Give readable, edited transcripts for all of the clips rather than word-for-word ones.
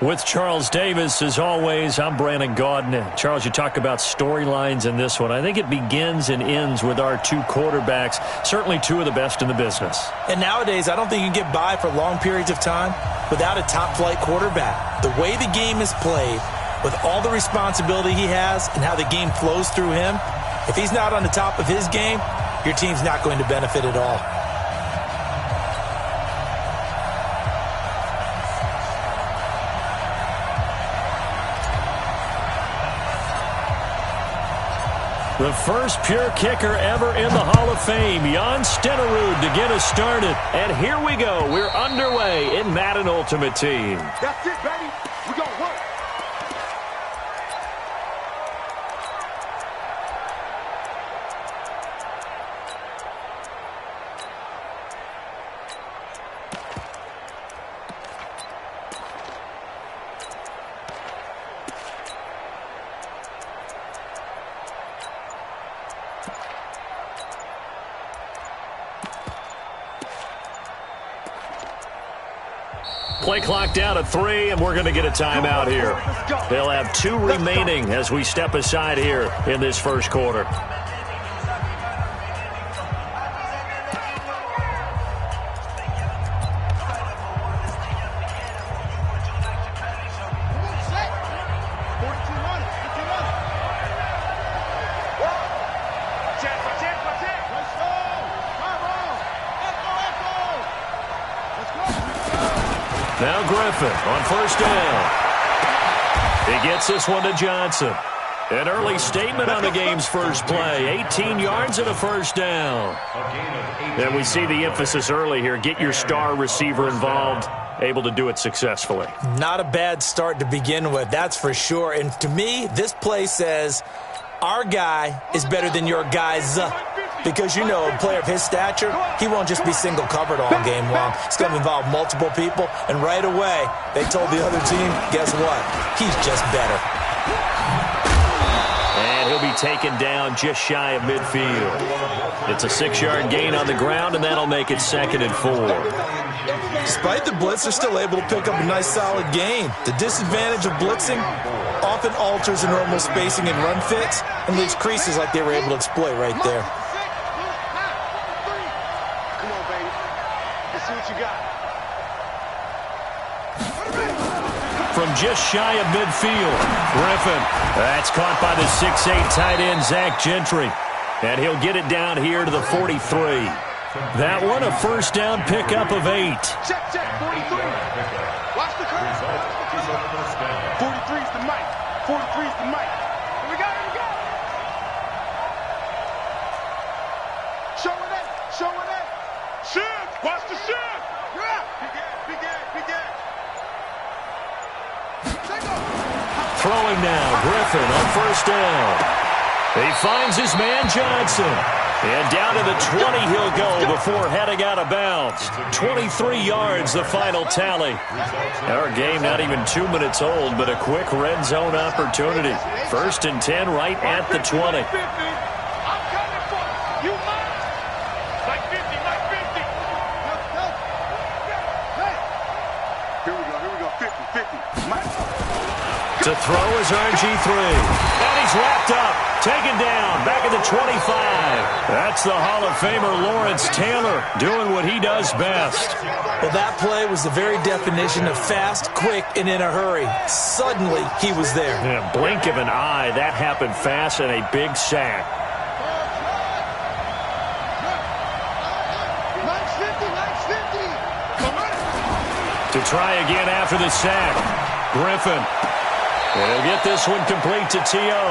With Charles Davis, as always, I'm Brandon Gaudin. Charles, you talk about storylines in this one. I think it begins and ends with our two quarterbacks, certainly two of the best in the business. And nowadays, I don't think you can get by for long periods of time without a top-flight quarterback. The way the game is played, with all the responsibility he has and how the game flows through him, if he's not on the top of his game, your team's not going to benefit at all. The first pure kicker ever in the Hall of Fame, Jan Stenerud, to get us started. And here we go. We're underway in Madden Ultimate Team. That's it, baby. We're going to work. Play clock down to 3, and we're going to get a timeout here. They'll have 2 remaining as we step aside here in this first quarter. Now Griffin on first down. He gets this one to Johnson. An early statement on the game's first play. 18 yards and a first down. And we see the emphasis early here. Get your star receiver involved. Able to do it successfully. Not a bad start to begin with, that's for sure. And to me, this play says our guy is better than your guy's. Because, you know, a player of his stature, he won't just be single covered all game long. It's going to involve multiple people. And right away, they told the other team, guess what? He's just better. And he'll be taken down just shy of midfield. It's a 6-yard gain on the ground, and that'll make it 2nd and 4. Despite the blitz, they're still able to pick up a nice solid gain. The disadvantage of blitzing often alters the normal spacing and run fits and leaves creases like they were able to exploit right there. From just shy of midfield, Griffin. That's caught by the 6'8 tight end, Zach Gentry. And he'll get it down here to the 43. That one, a first down pickup of 8. Check, 43. Watch the curve. 43's the mic. 43's the mic. Here we go, here we go. Showing it, showing it. Shift, watch the shift. You're out. Big game. Throwing now, Griffin on first down. He finds his man Johnson. And down to the 20 he'll go before heading out of bounds. 23 yards, the final tally. Our game not even 2 minutes old, but a quick red zone opportunity. 1st and 10 right at the 20. To throw is RG3. And he's wrapped up. Taken down. Back at the 25. That's the Hall of Famer Lawrence Taylor doing what he does best. Well, that play was the very definition of fast, quick, and in a hurry. Suddenly, he was there. In a blink of an eye, that happened fast and a big sack. To try again after the sack. Griffin. And he'll get this one complete to T.O.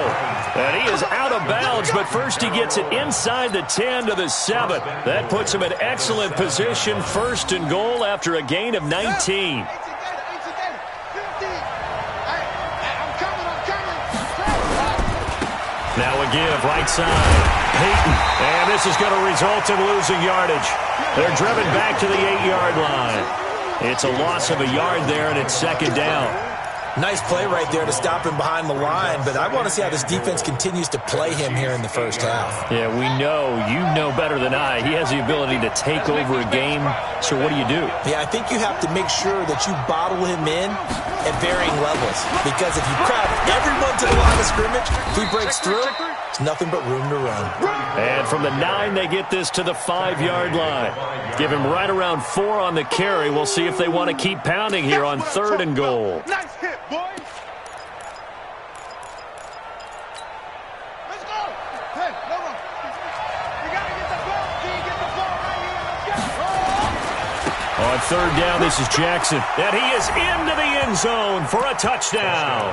And he is out of bounds, but first he gets it inside the 10 to the 7. That puts him in excellent position, 1st and goal after a gain of 19. Now a give, right side. Peyton. And this is going to result in losing yardage. They're driven back to the 8-yard line. It's a loss of a yard there, and it's 2nd down. Nice play right there to stop him behind the line, but I want to see how this defense continues to play him here in the first half. Yeah, we know. You know better than I. He has the ability to take over a game, so what do you do? Yeah, I think you have to make sure that you bottle him in at varying levels, because if you crowd everyone to the line of scrimmage, if he breaks through, it's nothing but room to run. And from the 9, they get this to the 5-yard line. Give him right around 4 on the carry. We'll see if they want to keep pounding here on 3rd and goal. Nice hit, boys. Let's go. Hey, no wrong. You got to get the ball. Can you get the ball right here? Let's go. On 3rd down, this is Jackson. And he is into the end zone for a touchdown.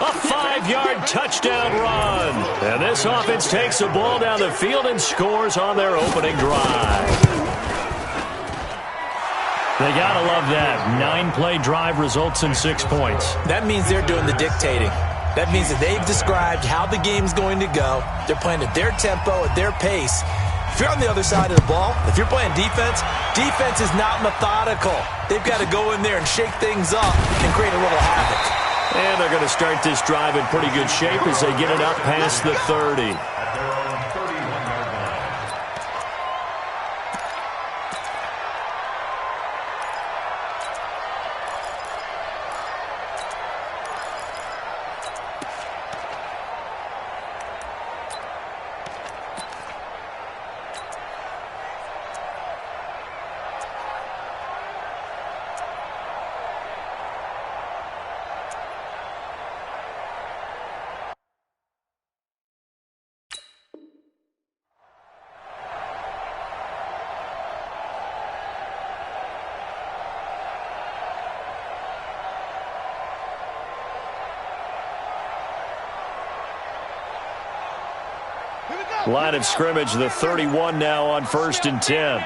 A 5-yard touchdown run. And this offense takes the ball down the field and scores on their opening drive. They got to love that. 9-play drive results in 6 points. That means they're doing the dictating. That means that they've described how the game's going to go. They're playing at their tempo, at their pace. If you're on the other side of the ball, if you're playing defense, defense is not methodical. They've got to go in there and shake things up and create a little havoc. And they're going to start this drive in pretty good shape as they get it up past the 30. Line of scrimmage, the 31 now on 1st and 10. I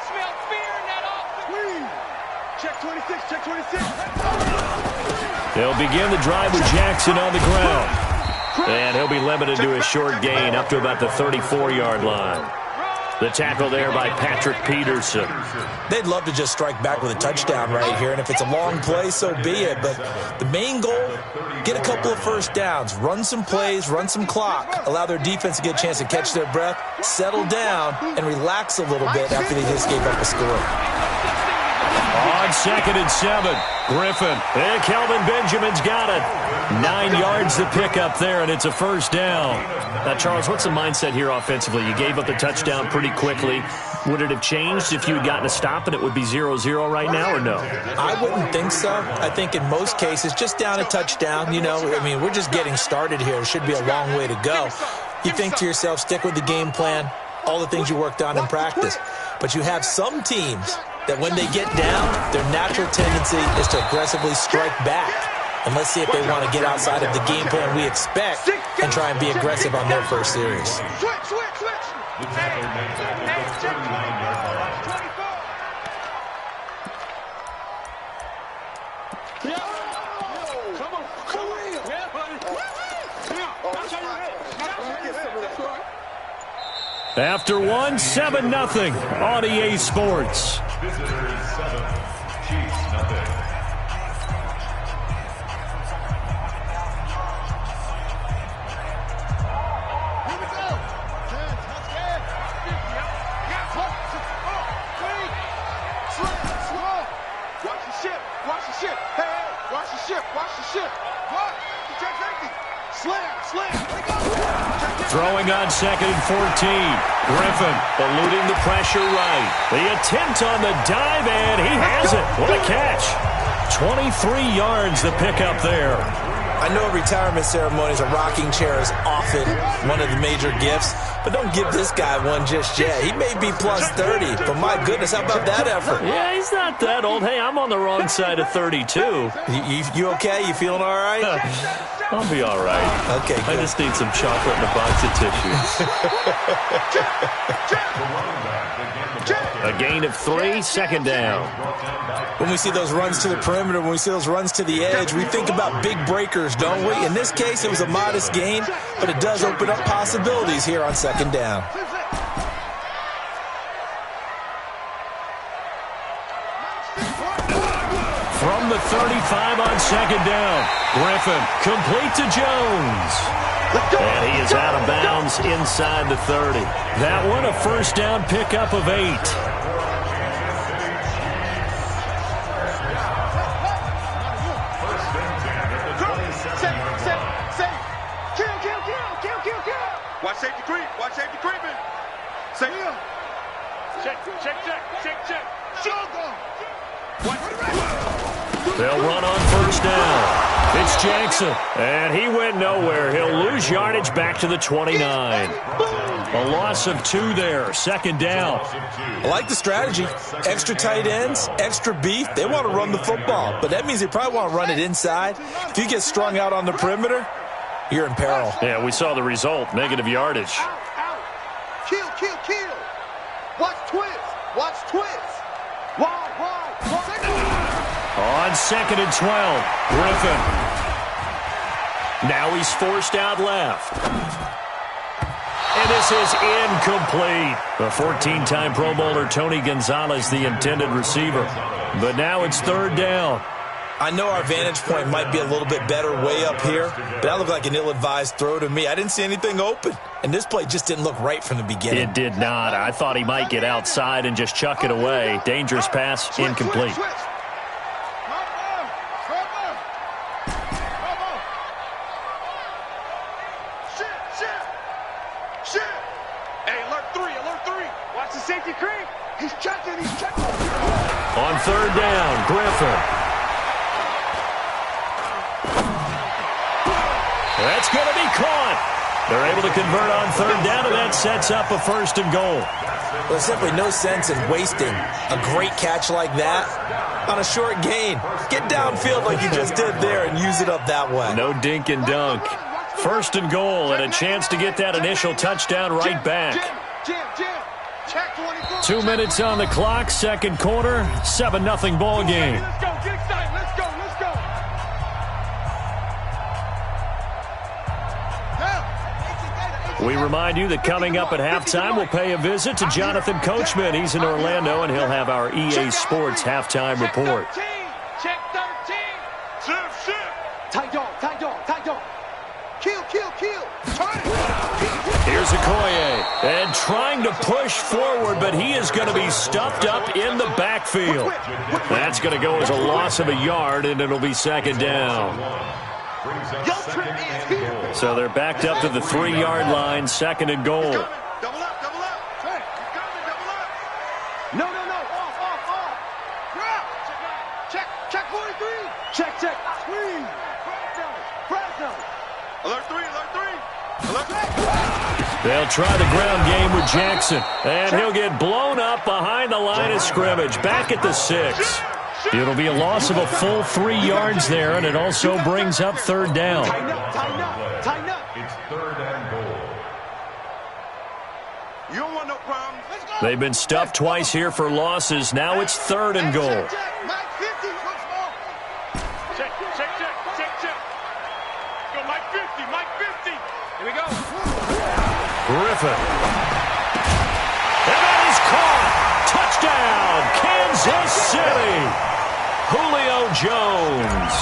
smell fear in that offense. Check 26, check 26. They'll begin the drive with Jackson on the ground. And he'll be limited to a short gain up to about the 34-yard line. The tackle there by Patrick Peterson. They'd love to just strike back with a touchdown right here, and if it's a long play, so be it. But the main goal, get a couple of first downs, run some plays, run some clock, allow their defense to get a chance to catch their breath, settle down, and relax a little bit after they just gave up a score. On 2nd and 7, Griffin. And Kelvin Benjamin's got it. 9 yards to pick up there, and it's a first down. Now, Charles, what's the mindset here offensively? You gave up the touchdown pretty quickly. Would it have changed if you had gotten a stop and it would be 0-0 right now, or no? I wouldn't think so. I think in most cases, just down a touchdown, you know, I mean, we're just getting started here. It should be a long way to go. You think to yourself, stick with the game plan, all the things you worked on in practice. But you have some teams that when they get down, their natural tendency is to aggressively strike back. And let's see if they want to get outside of the game plan we expect and try and be aggressive on their first series. Switch. After one, 7-0 on EA Sports. Visitors 7, Chiefs nothing. Here we go. Watch the ship. Hey, watch the ship. What? Check empty. Slam. Here we go. Throwing on 2nd and 14. Griffin eluding the pressure right. The attempt on the dive, and he has it. What a catch. 23 yards the pickup there. I know retirement ceremonies, a rocking chair is often one of the major gifts, but don't give this guy one just yet. He may be plus 30, but my goodness, how about that effort? Yeah, he's not that old. Hey, I'm on the wrong side of 32. You okay? You feeling all right? I'll be all right. Okay, good. I just need some chocolate and a box of tissues. A gain of 3, 2nd down. When we see those runs to the perimeter, when we see those runs to the edge, we think about big breakers, don't we? In this case, it was a modest gain, but it does open up possibilities here on 2nd down. From from the 35 on second down. Griffin complete to Jones. And he is out of bounds inside the 30. That one a first down pickup of 8. Watch safety creep. Watch safety creeping. Say him. Check. They'll run on first down. It's Jackson, and he went nowhere. He'll lose yardage back to the 29. A loss of 2 there, second down. I like the strategy. Extra tight ends, extra beef. They want to run the football, but that means they probably want to run it inside. If you get strung out on the perimeter, you're in peril. Yeah, we saw the result, negative yardage. Out. Kill. Watch twist. Wide. On second and 12, Griffin. Now he's forced out left. And this is incomplete. The 14-time Pro Bowler Tony Gonzalez, the intended receiver. But now it's third down. I know our vantage point might be a little bit better way up here, but that looked like an ill-advised throw to me. I didn't see anything open, and this play just didn't look right from the beginning. It did not. I thought he might get outside and just chuck it away. Dangerous pass, incomplete. Shit. Hey, alert 3. Watch the safety creep. He's checking. On third down, Griffin. That's going to be caught. They're able to convert on third down, and that sets up a first and goal. There's simply no sense in wasting a great catch like that on a short gain. Get downfield like you just did there and use it up that way. No dink and dunk. First and goal, and a chance to get that initial touchdown right back. Check 24. 2 minutes on the clock, second quarter, 7-0 ball game. Let's go. Get excited. Let's go. We remind you that coming up at halftime, we'll pay a visit to Jonathan Coachman. He's in Orlando, and he'll have our EA Sports halftime report. Check 13. Shift. Tight dog. Kill. Here's Okoye, and trying to push forward, but he is going to be stuffed up in the backfield. That's going to go as a loss of a yard, and it'll be second down. So they're backed up to the 3-yard line, second and goal. Double up. No. Off. Drop. Check 43. Check. Squeeze. Fresno. Alert 3. They'll try the ground game with Jackson, and he'll get blown up behind the line of scrimmage, back at the 6. It'll be a loss of a full 3 yards there, and it also brings up third down. Tighten up. It's third and goal. You don't want no problems. Let's go. They've been stuffed twice here for losses. Now it's third and goal. Mike 50. Check. Go Mike 50. Here we go. Griffin. And that is caught. Touchdown, Kansas City. Julio Jones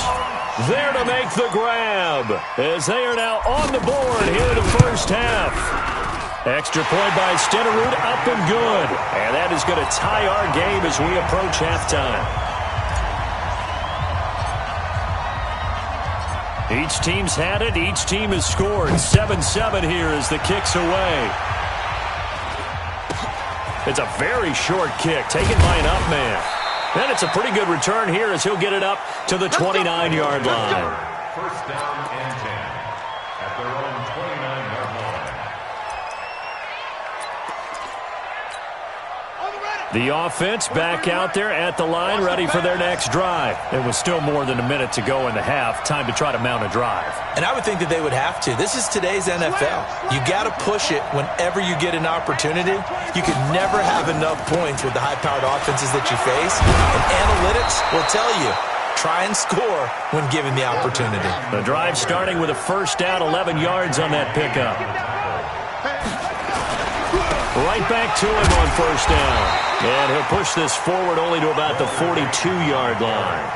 there to make the grab as they are now on the board here in the first half. Extra point by Stenerud, up and good. And that is going to tie our game as we approach halftime. Each team's had it. Each team has scored. 7-7 here as the kick's away. It's a very short kick taken by an up man. And it's a pretty good return here as he'll get it up to the 29-yard line. First down and 10 at their own 29-yard line. The offense back out there at the line, ready for their next drive. It was still more than a minute to go in the half. Time to try to mount a drive. And I would think that they would have to. This is today's NFL. You got to push it whenever you get an opportunity. You can never have enough points with the high-powered offenses that you face. And analytics will tell you, try and score when given the opportunity. The drive starting with a first down, 11 yards on that pickup. Right back to him on first down. And he'll push this forward only to about the 42-yard line.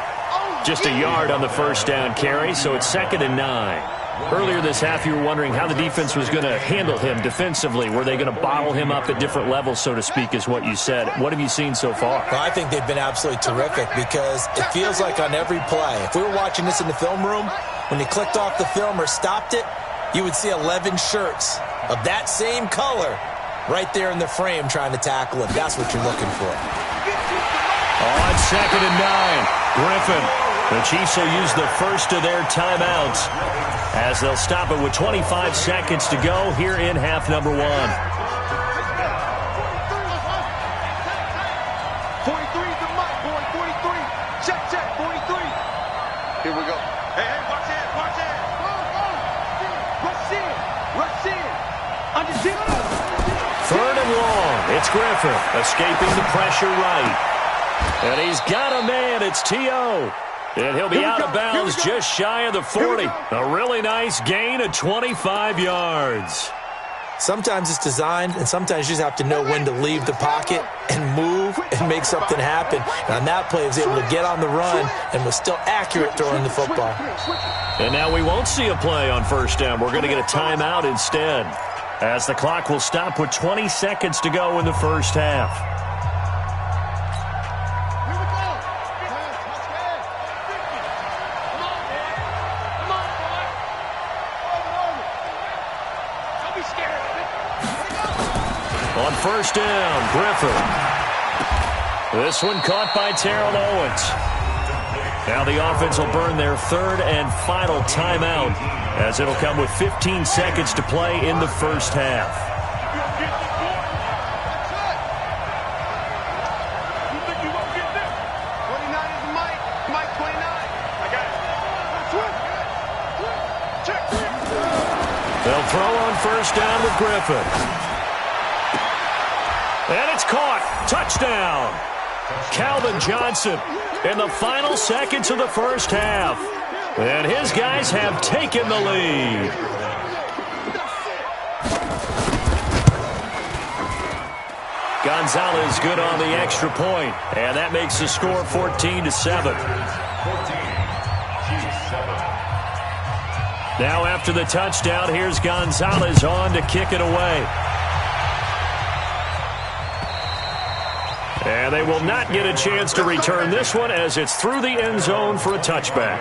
just a yard on the first down carry, so it's 2nd and 9. Earlier this half, you were wondering how the defense was going to handle him defensively. Were they going to bottle him up at different levels, so to speak, is what you said. What have you seen so far? Well, I think they've been absolutely terrific because it feels like on every play, if we were watching this in the film room, when you clicked off the film or stopped it, you would see 11 shirts of that same color right there in the frame trying to tackle him. That's what you're looking for. On 2nd and 9, Griffin. The Chiefs will use the first of their timeouts as they'll stop it with 25 seconds to go here in half number 1. 43 is the mic, boy. 43. Check, 43. Here we go. Hey, watch it, watch it. Rush in. Understand. 3rd and long. It's Griffin escaping the pressure right. And he's got a man. It's T.O. And he'll be out of bounds just shy of the 40. A really nice gain of 25 yards. Sometimes it's designed, and sometimes you just have to know when to leave the pocket and move and make something happen. And on that play, he was able to get on the run and was still accurate throwing the football. And now we won't see a play on first down. We're going to get a timeout instead, as the clock will stop with 20 seconds to go in the first half. On first down, Griffin. This one caught by Terrell Owens. Now the offense will burn their 3rd and final timeout, as it'll come with 15 seconds to play in the first half. They'll throw on first down with Griffin. And it's caught. Touchdown. Calvin Johnson in the final seconds of the first half. And his guys have taken the lead. Gonzalez good on the extra point. And that makes the score 14-7. Now after the touchdown, here's Gonzalez on to kick it away. And they will not get a chance to return this one as it's through the end zone for a touchback.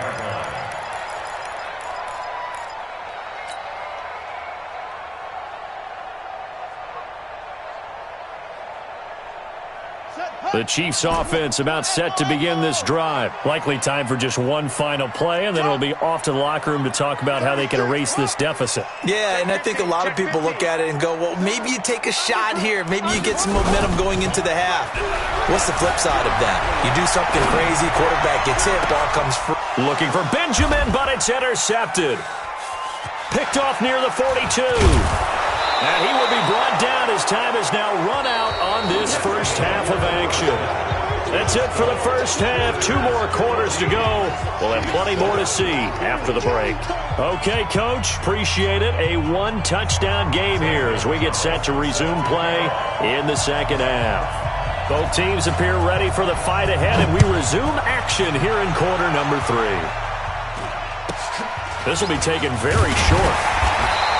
The Chiefs offense about set to begin this drive. Likely time for just one final play, and then it'll be off to the locker room to talk about how they can erase this deficit. Yeah, and I think a lot of people look at it and go, well, maybe you take a shot here. Maybe you get some momentum going into the half. What's the flip side of that? You do something crazy, quarterback gets hit, ball comes free. Looking for Benjamin, but it's intercepted. Picked off near the 42. And he will be brought down as time has now run out on this first half of action. That's it for the first half. 2 more quarters to go. We'll have plenty more to see after the break. Okay, Coach, appreciate it. A 1-touchdown game here as we get set to resume play in the second half. Both teams appear ready for the fight ahead, and we resume action here in quarter number 3. This will be taken very short.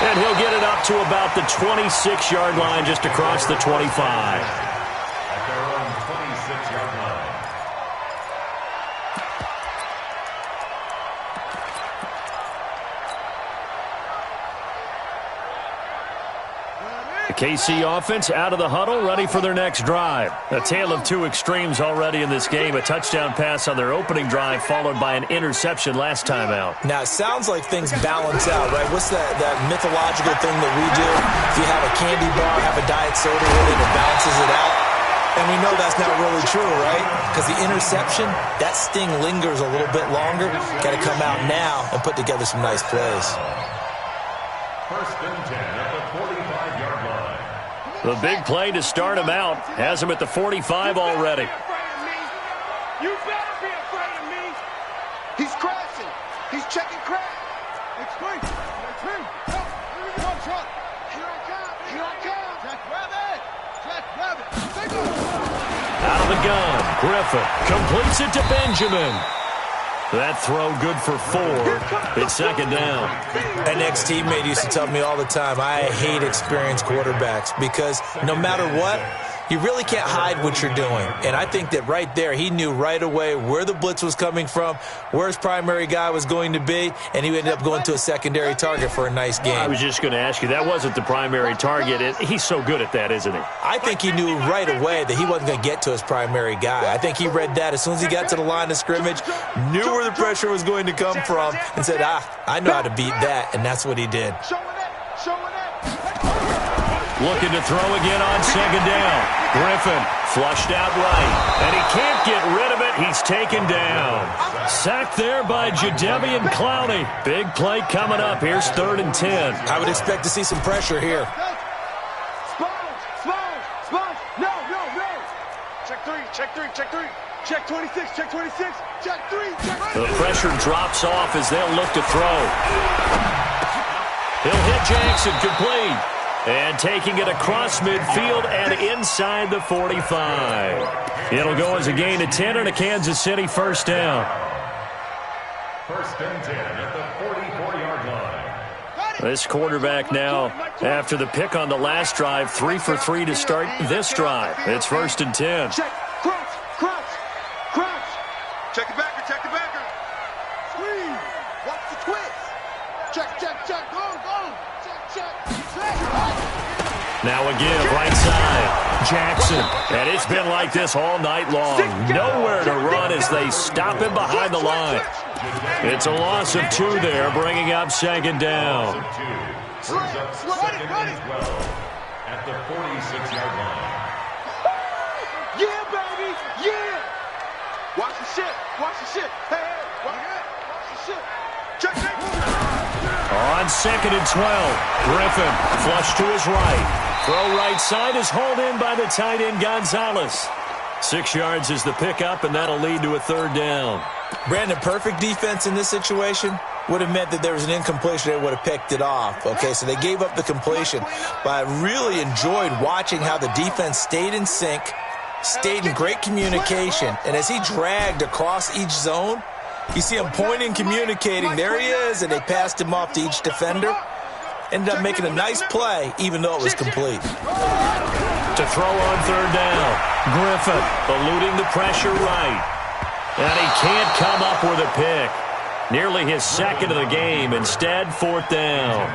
And he'll get it up to about the 26-yard line, just across the 25. At their own 26-yard line. The KC offense out of the huddle, ready for their next drive. A tale of 2 extremes already in this game. A touchdown pass on their opening drive, followed by an interception last time out. Now, it sounds like things balance out, right? What's that mythological thing that we do? If you have a candy bar, have a diet soda with it, it balances it out. And we know that's not really true, right? Because the interception, that sting lingers a little bit longer. Got to come out now and put together some nice plays. First and 10 at the 45-yard line. The big play to start him out has him at the 45 already. You better be afraid of me. He's crashing. He's checking crash. Explain. Here I come. Here I come. Jack Rabbit. Jack Rabbit. Out of the gun, Griffin completes it to Benjamin. That throw good for 4. It's second down. An ex-teammate used to tell me all the time, I hate experienced quarterbacks because no matter what, you really can't hide what you're doing. And I think that right there, he knew right away where the blitz was coming from, where his primary guy was going to be, and he ended up going to a secondary target for a nice game. I was just going to ask you, that wasn't the primary target. He's so good at that, isn't he? I think he knew right away that he wasn't going to get to his primary guy. I think he read that as soon as he got to the line of scrimmage, knew where the pressure was going to come from, and said, I know how to beat that, and that's what he did. Looking to throw again on second down. Griffin flushed out right, and he can't get rid of it. He's taken down. Sacked there by Jadeveon Clowney. Big play coming up. Here's 3rd and 10. I would expect to see some pressure here. No. Check 3. Check 26, check 26, check 3, check 3. The pressure drops off as they'll look to throw. He'll hit Jackson complete. And taking it across midfield and inside the 45. It'll go as a gain of 10 and a Kansas City first down. 1st and 10 at the 44-yard line. This quarterback now, after the pick on the last drive, 3 for 3 to start this drive. It's 1st and 10. Check, crouch. Check the backer. Squeeze. Watch the twist. Check. Go. Check. Now again, right side, Jackson. And it's been like this all night long. Nowhere to run as they stop him behind the line. It's a loss of 2 there, bringing up second down. Brings up 2nd and 12 at the 46-yard line. Yeah, baby, yeah. Watch the shit. Hey, watch the shit. Check. On 2nd and 12, Griffin flush to his right. Throw right side is hauled in by the tight end Gonzalez. 6 yards is the pickup, and that'll lead to a 3rd down. Brandon, perfect defense in this situation would have meant that there was an incompletion. They would have picked it off. Okay, so they gave up the completion. But I really enjoyed watching how the defense stayed in sync, stayed in great communication, and as he dragged across each zone, you see him pointing, communicating. There he is, and they passed him off to each defender. Ended up making a nice play, even though it was complete. To throw on 3rd down, Griffin eluding the pressure right. And he can't come up with a pick. Nearly his 2nd of the game. Instead, 4th down.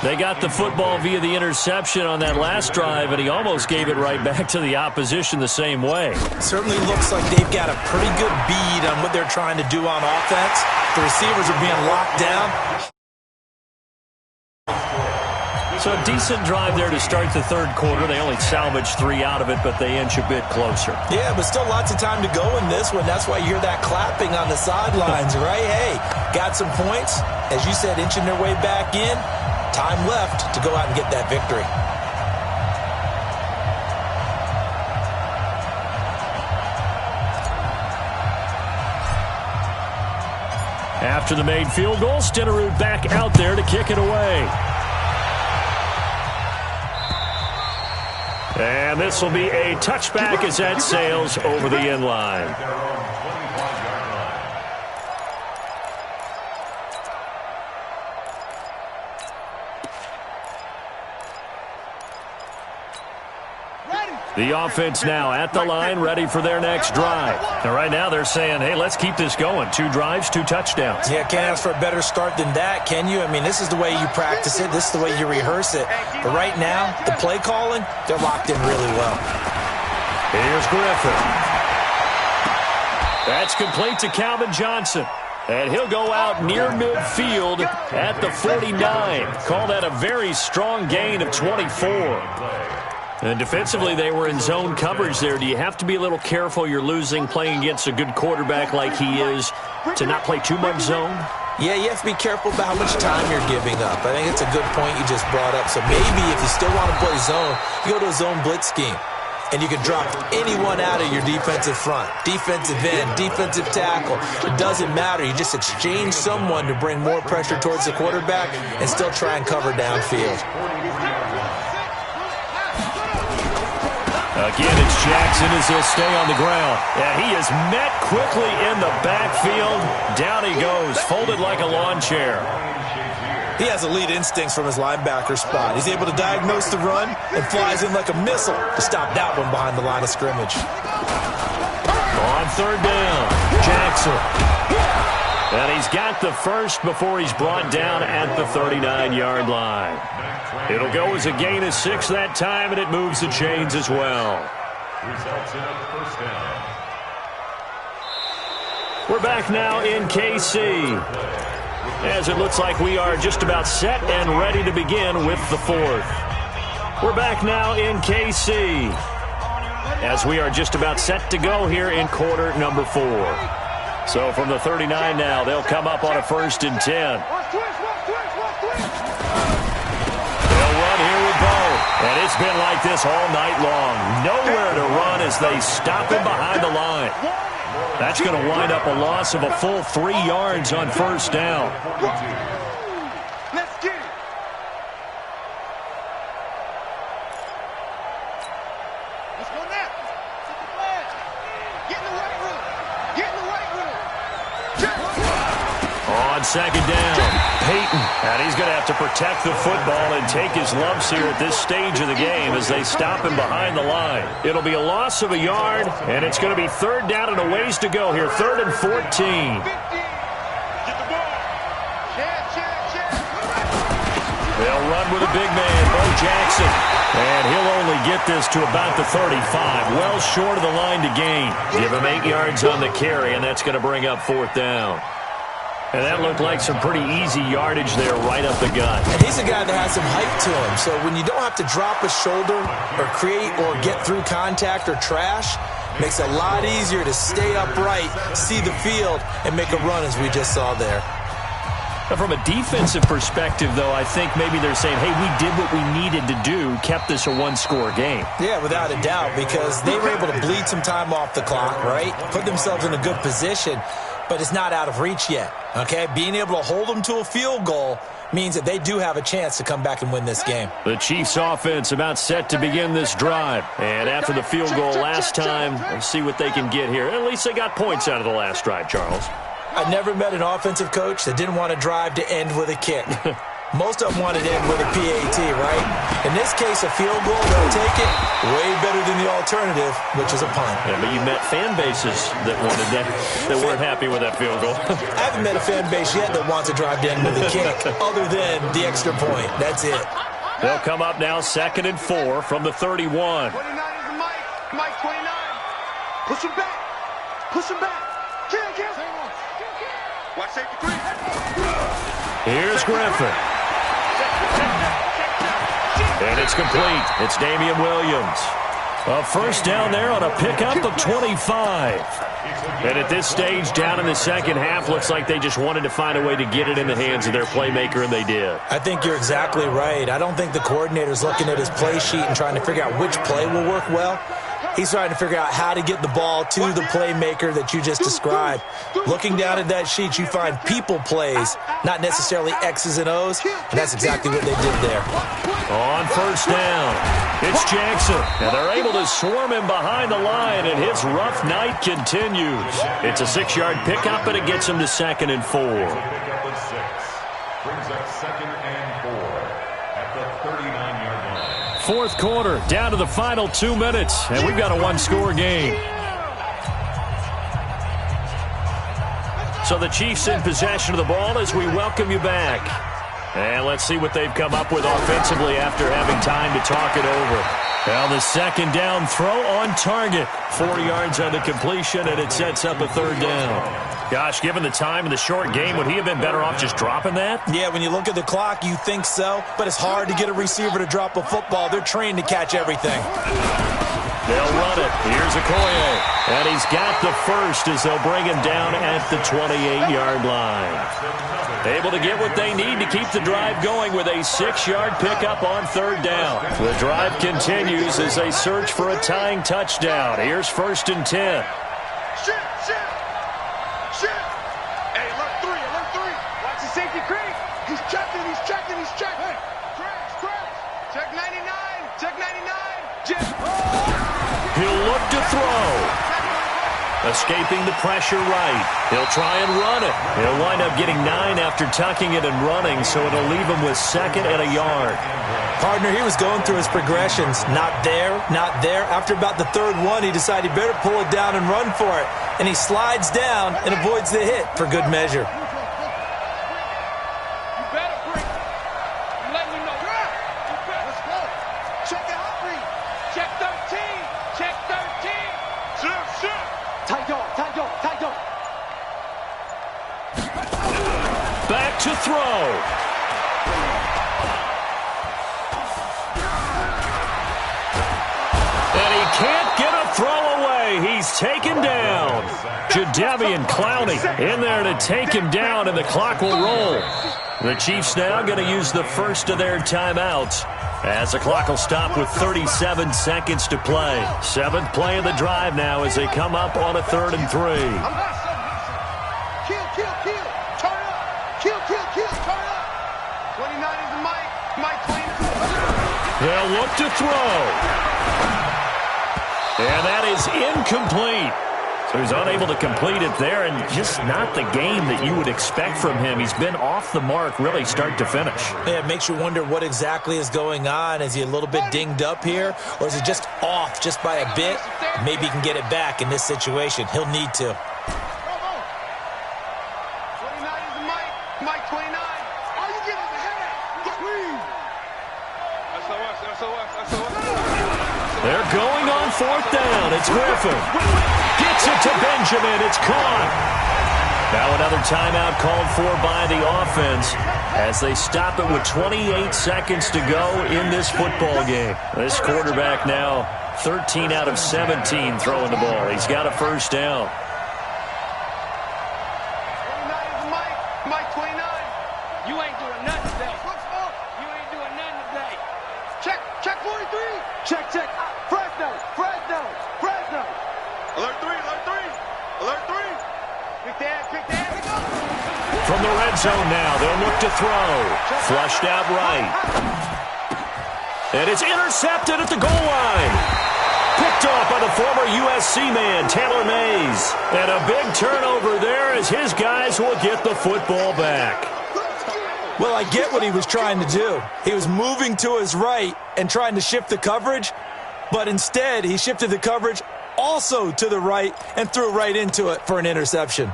They got the football via the interception on that last drive, and he almost gave it right back to the opposition the same way. Certainly looks like they've got a pretty good bead on what they're trying to do on offense. The receivers are being locked down. So a decent drive there to start the 3rd quarter. They only salvaged 3 out of it, but they inch a bit closer. Yeah, but still lots of time to go in this one. That's why you hear that clapping on the sidelines, right? Hey, got some points. As you said, inching their way back in. Time left to go out and get that victory. After the made field goal, Stenerud back out there to kick it away. And this will be a touchback as that sails over the end line. The offense now at the line, ready for their next drive. And right now they're saying, hey, let's keep this going. 2 drives, 2 touchdowns. Yeah, can't ask for a better start than that, can you? I mean, this is the way you practice it. This is the way you rehearse it. But right now, the play calling, they're locked in really well. Here's Griffin. That's complete to Calvin Johnson. And he'll go out near midfield at the 49. Call that a very strong gain of 24. And defensively, they were in zone coverage there. Do you have to be a little careful? You're losing, playing against a good quarterback like he is, to not play too much zone? Yeah, you have to be careful about how much time you're giving up. I think it's a good point you just brought up. So maybe if you still want to play zone, you go to a zone blitz scheme. And you can drop anyone out of your defensive front. Defensive end, defensive tackle. It doesn't matter. You just exchange someone to bring more pressure towards the quarterback and still try and cover downfield. Again, it's Jackson as he'll stay on the ground. And he is met quickly in the backfield. Down he goes, folded like a lawn chair. He has elite instincts from his linebacker spot. He's able to diagnose the run and flies in like a missile to stop that one behind the line of scrimmage. On third down, Jackson. And he's got the first before he's brought down at the 39-yard line. It'll go as a gain of 6 that time, and it moves the chains as well. Results in a first down. We're back now in KC, as it looks like we are just about set and ready to begin with the fourth. We're back now in KC, as we are just about set to go here in quarter number 4. So from the 39 now, they'll come up on a 1st and 10. They'll run here with Bo. And it's been like this all night long. Nowhere to run as they stop him behind the line. That's going to wind up a loss of a full 3 yards on 1st down. Let's get it. Let's go now. Set the flag. Get in the right room. Get in the right room. On 2nd down, Peyton. And he's going to have to protect the football and take his lumps here at this stage of the game as they stop him behind the line. It'll be a loss of a yard, and it's going to be 3rd down and a ways to go here. 3rd and 14. Get the ball. They'll run with a big man, Bo Jackson. And he'll only get this to about the 35. Well short of the line to gain. Give him 8 yards on the carry, and that's going to bring up 4th down. And that looked like some pretty easy yardage there right up the gut. And he's a guy that has some height to him. So when you don't have to drop a shoulder or create or get through contact or trash, makes it a lot easier to stay upright, see the field, and make a run as we just saw there. Now, from a defensive perspective, though, I think maybe they're saying, hey, we did what we needed to do, kept this a 1-score game. Yeah, without a doubt, because they were able to bleed some time off the clock, right? Put themselves in a good position, but it's not out of reach yet, okay? Being able to hold them to a field goal means that they do have a chance to come back and win this game. The Chiefs offense about set to begin this drive. And after the field goal last time, we'll see what they can get here. At least they got points out of the last drive, Charles. I never met an offensive coach that didn't want to drive to end with a kick. Most of them wanted to end with a PAT, right? In this case, a field goal, they'll take it way better than the alternative, which is a punt. Yeah, but you met fan bases that wanted that weren't happy with that field goal. I haven't met a fan base yet that wants to drive to end with a kick, other than the extra point. That's it. They'll come up now 2nd and 4 from the 31. 29 is the Mike. Mike 29. Push him back. Push him back. Kill. Watch safety 3. Here's Griffin. And it's complete. It's Damian Williams. A 1st down there on a pickup of 25. And at this stage, down in the second half, looks like they just wanted to find a way to get it in the hands of their playmaker, and they did. I think you're exactly right. I don't think the coordinator's looking at his play sheet and trying to figure out which play will work well. He's trying to figure out how to get the ball to the playmaker that you just described. Looking down at that sheet, you find people plays, not necessarily X's and O's, and that's exactly what they did there. On 1st down, it's Jackson, and they're able to swarm him behind the line, and his rough night continues. It's a 6-yard pickup, and it gets him to 2nd and 4. Pickup of 6. Brings up 2nd and 4 at the 39-yard line. 4th quarter, down to the final 2 minutes, and we've got a 1-score game. So the Chiefs in possession of the ball as we welcome you back. And let's see what they've come up with offensively after having time to talk it over. Well, the 2nd down throw on target. 4 yards on the completion, and it sets up a 3rd down. Gosh, given the time in the short game, would he have been better off just dropping that? Yeah, when you look at the clock, you think so, but it's hard to get a receiver to drop a football. They're trained to catch everything. They'll run it. Here's Okoye. And he's got the first as they'll bring him down at the 28-yard line. Able to get what they need to keep the drive going with a 6-yard pickup on 3rd down. The drive continues as they search for a tying touchdown. Here's 1st and 10. Shit. Hey, alert 3. Watch the safety creep. He's checking. Crash. Check 99. Jet. He'll look to throw. Escaping the pressure right. He'll try and run it. He'll wind up getting 9 after tucking it and running, so it'll leave him with 2nd and a yard. Partner, he was going through his progressions. Not there, not there. After about the 3rd one, he decided he better pull it down and run for it. And he slides down and avoids the hit for good measure. Back to throw. And he can't get a throw away. He's taken down. Jadeveon Clowney in there to take him down, and the clock will roll. The Chiefs now going to use the first of their timeouts, as the clock will stop with 37 seconds to play. 7th play of the drive now as they come up on a 3rd and 3. They'll look to throw. And that is incomplete. So he's unable to complete it there, and just not the game that you would expect from him. He's been off the mark really start to finish. Yeah, it makes you wonder what exactly is going on. Is he a little bit dinged up here, or is it just off just by a bit? Maybe he can get it back in this situation. He'll need to. 29 is the Mike. Mike 29. Are you getting the head? They're going on 4th down. It's Griffin. Gets it to Benjamin. It's caught. Now another timeout called for by the offense as they stop it with 28 seconds to go in this football game. This quarterback now 13 out of 17 throwing the ball. He's got a 1st down. 29 is the Mike. Mike 29. You ain't doing nothing today. You ain't doing nothing today. Check 43. Check. Fresno. Alert 3. Quick that. From the red zone now, they'll look to throw. Flushed out right. And it's intercepted at the goal line. Picked off by the former USC man, Taylor Mays. And a big turnover there as his guys will get the football back. Well, I get what he was trying to do. He was moving to his right and trying to shift the coverage, but instead he shifted the coverage also to the right and threw right into it for an interception.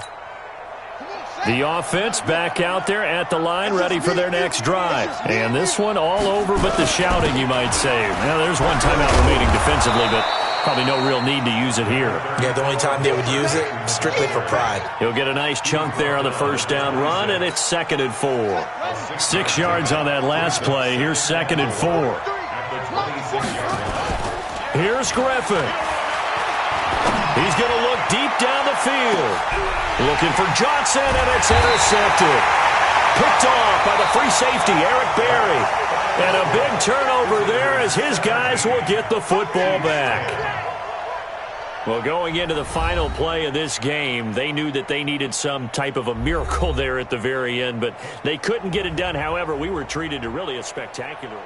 The offense back out there at the line, ready for their next drive. And this one all over but the shouting, you might say. Now, there's one timeout remaining defensively, but probably no real need to use it here. Yeah, the only time they would use it, strictly for pride. He'll get a nice chunk there on the 1st down run, and it's 2nd and 4. 6 yards on that last play. Here's 2nd and 4. Here's Griffin. He's going to look deep down the field. Looking for Johnson, and it's intercepted. Picked off by the free safety, Eric Berry. And a big turnover there as his guys will get the football back. Well, going into the final play of this game, they knew that they needed some type of a miracle there at the very end, but they couldn't get it done. However, we were treated to really a spectacular